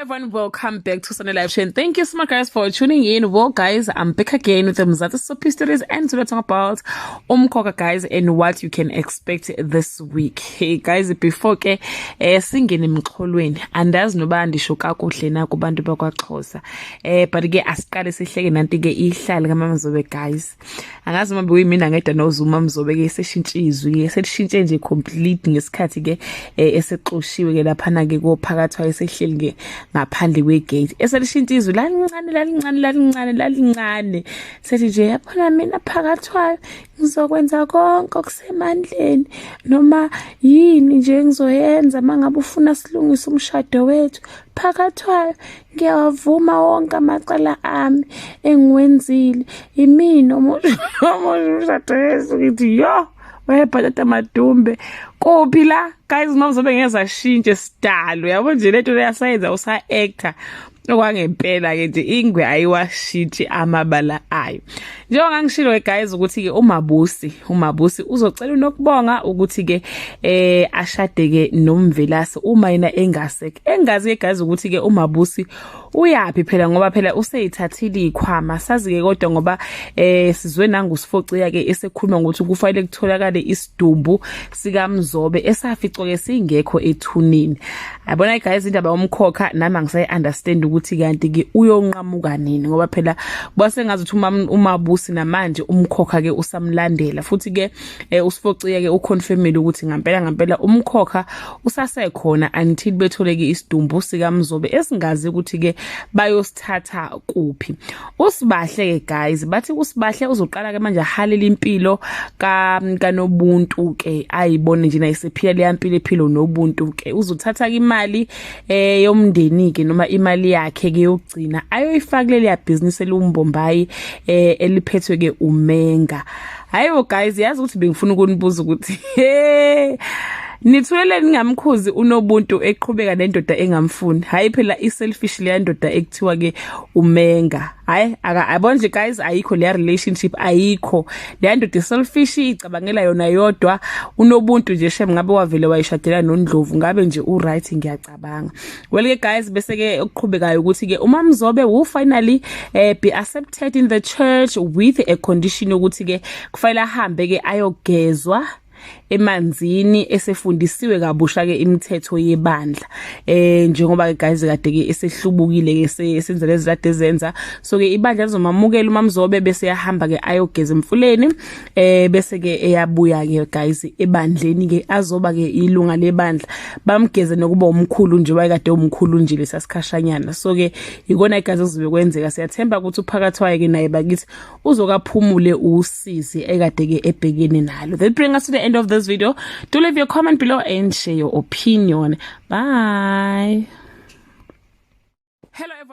everyone, welcome back to Sunday Live Show. Thank you so much guys for tuning in. Well guys, I'm back again with the Mzansi Soapie Stories, and today we're talking about umkhokha guys and what you can expect this week. Hey guys, before ke singene emxholweni andazi noba ndisho kakuhle na kubantu bakwaXhosa, but ke asiqale sihleke nanti ke ihlala kaMama Mzobe guys. Angazi uma bekuyimina ngeda noZuma Mzobe ke seshintsha izwi, selishintshe nje complete ngesikhathi ke esexoshiwe ke lapha na ke kophakathwa esehleli ke ngaphandle kwegate eselishintsha izwi lalincane sethi nje yabona mina phakathwayo ngizokwenza konke okusemandleni noma yini nje ngizoyenza mangabe ufuna silungisa umshado wethu phakathwayo ngiyawavuma wonke amacala ami engiwenzile imina umshado wethu ngithi yo wayebhatata madumbe kuphi la guys Mama Mzobe ngeza shintshe sidalo yabo nje lento leyasayenza usa actor okwangempela ke nje ingwe ayiwashintshi amabala ayo. Njengoba ngishilo guys ukuthi ke uMabusi uzocela unokubonga ukuthi ke ashade ke noMvelase uma yena engazi ke guys ukuthi ke uMabusi uyapi phela ngoba phela useyithathile ikhwama sazi ke kodwa ngoba sizwe nanguSifociya ke esekhuluma ukuthi kufanele kutholakale isidumbu sika Mzobe esaficwa ke singekho ethunini. Yabona guys indaba yomkhokha nami angisayi understand ukuthi kanti ke uyonqamuka nini ngoba phela kwasengazi ukuthi uMabusi namanje umkhokha ke usamlandela futhi ke uSifociya ke uconfirmile ukuthi ngempela umkhokha usasekhona until betholeke isidumbu sika Mzobe esingazi ukuthi ke bayosithatha kuphi. Usibahle ke guys bathi usibahle uzoqala ke manje ahalela impilo kaNobuntu ke ayibone nje nayisephila le yampilo ephilo noBuntu ke uzothatha ke imali yomndeni ke noma imali yakhe ke yokugcina ayoyifakile le business elumbombayi eliphethwe ke uMenga. Hayibo guys yazi ukuthi bengifuna ukunibuza ukuthi nithulele ningamkhuzi uNobuntu eqhubeka nendoda engamfuni. Hayi phela iselfish le ndoda ekuthiwa ke uMenga. Hayi abona nje guys ayikho le relationship ayikho. Le ndoda selfish icabangela yona yodwa. uNobuntu nje shem ngabe wavele wayishadela noNdlovu ngabe nje uright ngiyacabanga. Well ke guys bese ke okuqhubekayo ukuthi ke uMama Mzobe will finally be accepted in the church with a condition ukuthi ke kufanele ahambe ke ayogezwa emanzini esefundisiwe kabusha ke imithetho yebandla njengoba ke guys kade ke esehlubukile ke esenza lezi lade zenza so ke ibandla lizomamukela uMama Mzobe bese yahamba ke ayogeza emfuleni bese ke eyabuya ke guys ebandleni ke azoba ke ilunga lebandla bamgeze nokuba umkhulu nje wayekade umkhulu nje lesasikhashanyana so ke ikona igazi kuzobe kwenzeka siyathemba ukuthi uphakathwayo ke naye bakithi uzokaphumule usizi ekade ke ebhekene nalo. That brings us to the end of this video. Do leave your comment below and share your opinion. Bye. Hello everyone.